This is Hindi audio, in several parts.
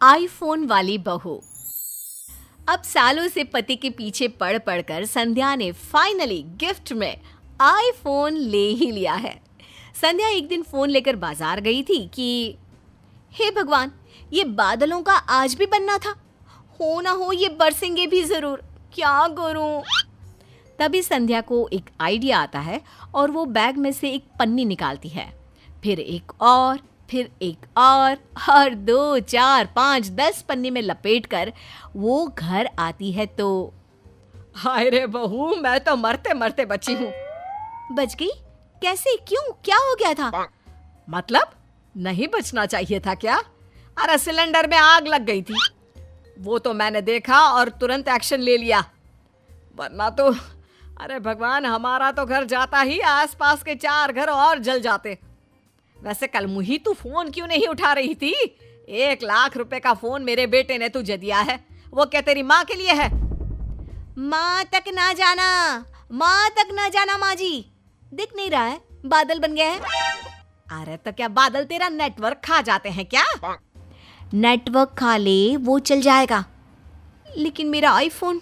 आईफोन वाली बहू। अब सालों से पति के पीछे पड़ पड़कर संध्या ने फाइनली गिफ्ट में आईफोन ले ही लिया है। संध्या एक दिन फोन लेकर बाजार गई थी कि हे भगवान, ये बादलों का आज भी बनना था, हो ना हो ये बरसेंगे भी जरूर, क्या करूं। तभी संध्या को एक आइडिया आता है और वो बैग में से एक पन्नी निकालती है, फिर एक और 2, 4, 5, 10 पन्नी में लपेटकर वो घर आती है तो हाय रे बहू, मैं तो मरते मरते बची हूँ। बच गई? कैसे? क्यों? क्या हो गया था? मतलब नहीं बचना चाहिए था क्या? अरे सिलेंडर में आग लग गई थी, वो तो मैंने देखा और तुरंत एक्शन ले लिया, वरना तो अरे भगवान, हमारा तो घर जाता ही आसपास के 4 घर और जल जाते। वैसे कल मुही तू फोन क्यों नहीं उठा रही थी? 1 लाख रुपए का फोन मेरे बेटे ने तुझे दिया है, वो क्या तेरी माँ के लिए है? माँ तक ना जाना माँ जी। दिख नहीं रहा है, बादल बन गया है। अरे तो क्या बादल तेरा नेटवर्क खा जाते हैं क्या? नेटवर्क खा ले वो चल जाएगा, लेकिन मेरा आईफोन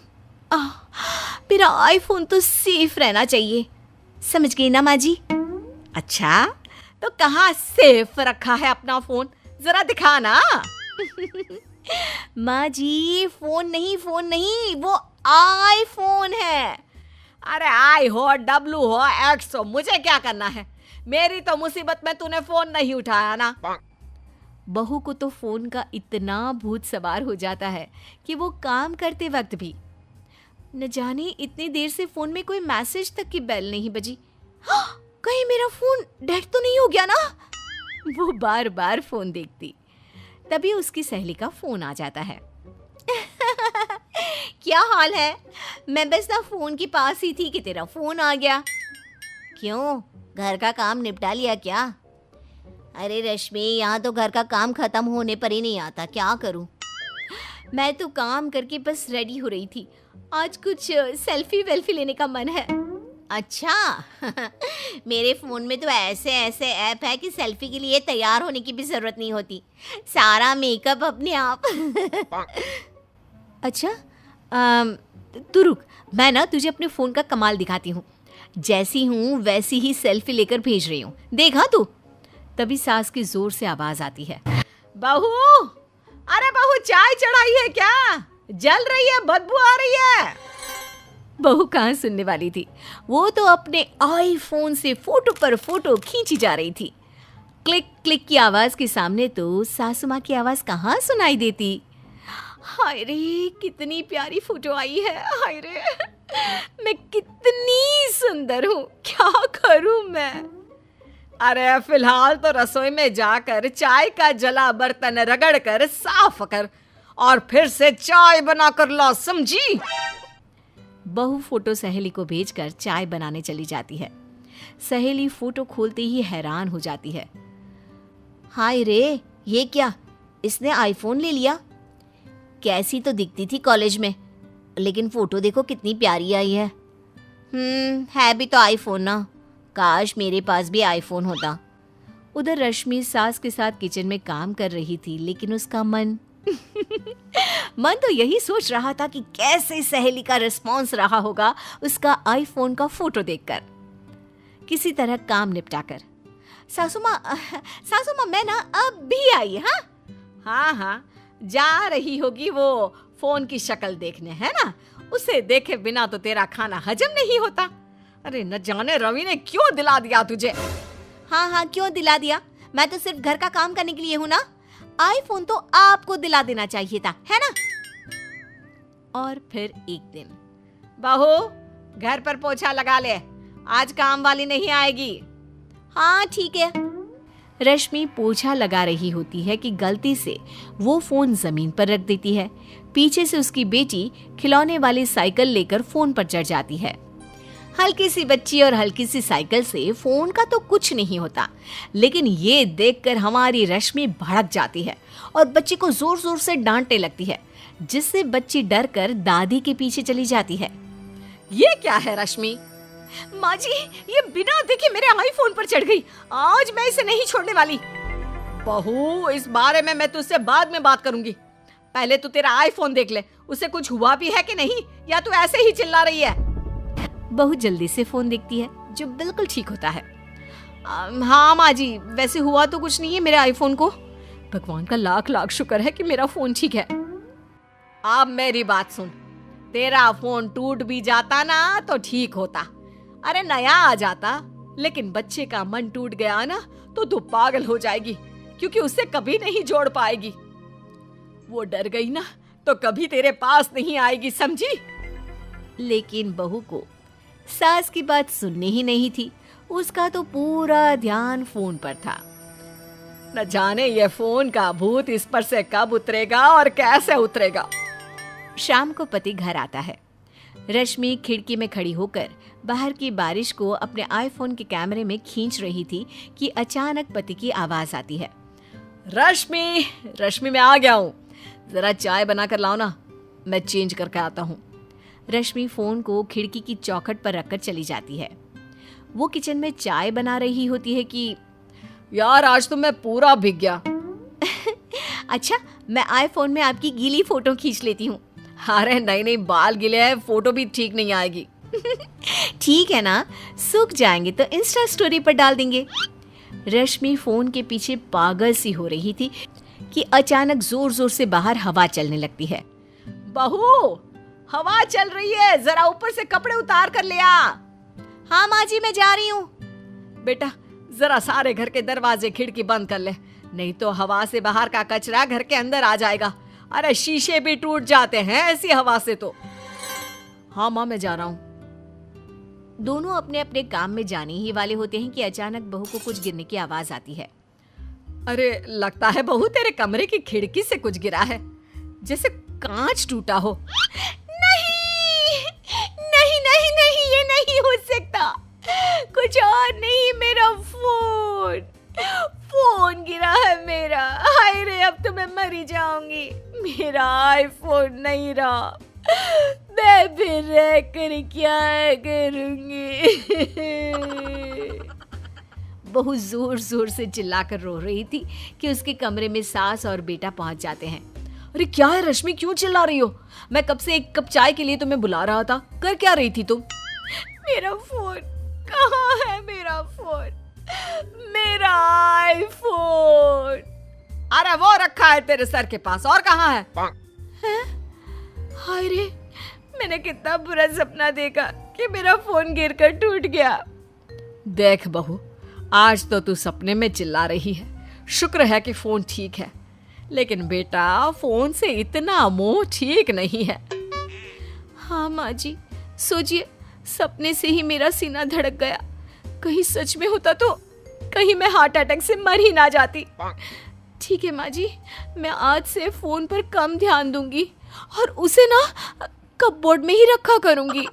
तो सेफ रहना चाहिए, समझ गई ना माँ जी? अच्छा, तो कहाँ सेफ रखा है अपना फोन, जरा दिखा ना। माँ जी, फोन नहीं, वो आईफोन है। अरे आई हो, डब्लू हो, एक्स हो, मुझे क्या करना है? मेरी तो मुसीबत में तूने फोन नहीं उठाया ना। बहू को तो फोन का इतना भूत सवार हो जाता है कि वो काम करते वक्त भी न जाने इतनी देर से फोन में कोई मैसेज तक की बेल नहीं बजी। कहीं मेरा फोन डेड तो नहीं हो गया ना? वो बार बार फोन देखती, तभी उसकी सहेली का फोन आ जाता है। क्या हाल है? मैं बस ना फोन के पास ही थी कि तेरा फोन आ गया। क्यों, घर का काम निपटा लिया क्या? अरे रश्मि, यहाँ तो घर का काम खत्म होने पर ही नहीं आता, क्या करूं? मैं तो काम करके बस रेडी हो रही थी, आज कुछ सेल्फी वेल्फी लेने का मन है। अच्छा। मेरे फ़ोन में तो ऐसे ऐप है कि सेल्फी के लिए तैयार होने की भी ज़रूरत नहीं होती, सारा मेकअप अपने आप। अच्छा, तू रुक, मैं ना तुझे अपने फ़ोन का कमाल दिखाती हूँ। जैसी हूँ वैसी ही सेल्फी लेकर भेज रही हूँ, देखा तू? तभी सास की जोर से आवाज़ आती है, बहू, अरे बहू, चाय चढ़ाई है क्या? जल रही है, बदबू आ रही है। बहू कहाँ सुनने वाली थी, वो तो अपने आईफोन से फोटो पर फोटो खींची जा रही थी। क्लिक क्लिक की आवाज़ के सामने तो सासू माँ की आवाज़ कहाँ सुनाई देती। हाय रे, कितनी प्यारी फोटो आई है, हाय रे, मैं कितनी सुंदर हूँ, क्या करूँ मैं? अरे फिलहाल तो रसोई में जाकर चाय का जला बर्तन रगड़ कर साफ कर और फिर से चाय बनाकर ला, समझी? बहू फोटो सहेली को भेजकर चाय बनाने चली जाती है। सहेली फोटो खोलते ही हैरान हो जाती है। हाय रे, ये क्या, इसने आईफोन ले लिया? कैसी तो दिखती थी कॉलेज में, लेकिन फोटो देखो कितनी प्यारी आई है। है भी तो आईफोन ना, काश मेरे पास भी आईफोन होता। उधर रश्मि सास के साथ किचन में काम कर रही थी, लेकिन उसका मन तो यही सोच रहा था कि कैसे सहेली का रिस्पॉन्स रहा होगा उसका आईफोन का फोटो देखकर। किसी तरह काम निपटाकर सासू माँ मैं ना अब भी आई। हाँ, जा रही होगी वो फोन की शक्ल देखने, है ना? उसे देखे बिना तो तेरा खाना हजम नहीं होता। अरे न जाने रवि ने क्यों दिला दिया तुझे। हाँ, क्यों दिला दिया? मैं तो सिर्फ घर का काम करने के लिए हूँ ना, आईफोन तो आपको दिला देना चाहिए था, है ना? और फिर एक दिन, बहू, घर पर पोछा लगा ले, आज काम वाली नहीं आएगी। हाँ ठीक है। रश्मि पोछा लगा रही होती है कि गलती से वो फोन जमीन पर रख देती है। पीछे से उसकी बेटी खिलौने वाली साइकिल लेकर फोन पर चढ़ जाती है। हल्की सी बच्ची और हल्की सी साइकिल से फोन का तो कुछ नहीं होता, लेकिन ये देखकर हमारी रश्मि भड़क जाती है और बच्ची को जोर जोर से डांटने लगती है, जिससे बच्ची डर कर दादी के पीछे चली जाती है। ये क्या है रश्मि? माँ जी, ये बिना देखे मेरे आईफोन पर चढ़ गई, आज मैं इसे नहीं छोड़ने वाली। बहू, इस बारे में मैं तुझसे बाद में बात करूंगी, पहले तू तेरा आईफोन देख ले, उसे कुछ हुआ भी है कि नहीं, या तू ऐसे ही चिल्ला रही है? बहू जल्दी से फोन देखती है, जो बिल्कुल ठीक होता है। हाँ माँ जी, वैसे हुआ तो कुछ नहीं है मेरे आईफोन को। भगवान का लाख लाख शुक्र है कि मेरा फोन ठीक है। अब मेरी बात सुन, तेरा फोन टूट भी जाता ना तो ठीक होता, अरे नया आ जाता। लेकिन बच्चे का मन टूट गया ना तो तू पागल हो जाएगी, क्योंकि उसे कभी नहीं जोड़ पाएगी। वो डर गई ना तो कभी तेरे पास नहीं आएगी, समझी? लेकिन बहू को सास की बात सुननी ही नहीं थी। उसका तो पूरा ध्यान फोन पर था। न जाने ये फोन का भूत इस पर से कब उतरेगा और कैसे उतरेगा। शाम को पति घर आता है। रश्मि खिड़की में खड़ी होकर बाहर की बारिश को अपने आईफोन के कैमरे में खींच रही थी कि अचानक पति की आवाज आती है। रश्मि, रश्मि मैं आ गया हूँ, जरा चाय बना कर लाओ ना, मैं चेंज करके आता हूँ। रश्मि फोन को खिड़की की चौखट पर रखकर चली जाती है। वो किचन में चाय बना रही होती है कि यार आज तो मैं पूरा भीग गया। अच्छा, मैं आईफोन में आपकी गीली फोटो खींच लेती हूँ। अरे नहीं नहीं, बाल गीले हैं, फोटो भी ठीक नहीं आएगी। ठीक है ना, सूख जाएंगे तो इंस्टा स्टोरी पर डाल देंगे। रश्मि फोन के पीछे पागल सी हो रही थी कि अचानक जोर जोर से बाहर हवा चलने लगती है। बहू, हवा चल रही है, जरा ऊपर से कपड़े उतार कर ले आ। हाँ माँ जी, मैं जा रही हूँ। बेटा जरा सारे घर के दरवाजे खिड़की बंद कर ले, नहीं तो हवा से बाहर का कचरा घर के अंदर आ जाएगा। अरे शीशे भी टूट जाते हैं ऐसी हवा से तो। हाँ माँ, मैं जा रहा हूँ। दोनों अपने अपने काम में जाने ही वाले होते हैं कि अचानक बहू को कुछ गिरने की आवाज आती है। अरे लगता है बहू तेरे कमरे की खिड़की से कुछ गिरा है, जैसे कांच टूटा हो। नहीं नहीं नहीं नहीं, ये नहीं हो सकता, कुछ और नहीं, मेरा फोन गिरा है मेरा। हाय रे, अब तो मैं मर ही जाऊंगी। मेरा आईफोन नहीं रहा, मैं फिर रह कर क्या करूंगी। बहू जोर जोर से चिल्लाकर रो रही थी कि उसके कमरे में सास और बेटा पहुंच जाते हैं। अरे क्या है रश्मि, क्यों चिल्ला रही हो? मैं कब से एक कप चाय के लिए तुम्हें बुला रहा था, कर क्या रही थी तुम? मेरा फोन कहाँ है? मेरा फोन, मेरा आईफोन। अरे वो रखा है तेरे सर के पास, और कहाँ है? हाय रे, मैंने कितना बुरा सपना देखा कि मेरा फोन गिरकर टूट गया। देख बहू, आज तो तू सपने में चिल्ला रही है, शुक्र है कि फोन ठीक है, लेकिन बेटा फोन से इतना मोह ठीक नहीं है। हाँ माँ जी, सोचिए, सपने से ही मेरा सीना धड़क गया। कहीं सच में होता तो कहीं मैं हार्ट अटैक से मर ही ना जाती। ठीक है माँ जी, मैं आज से फोन पर कम ध्यान दूंगी और उसे ना कपबोर्ड में ही रखा करूंगी।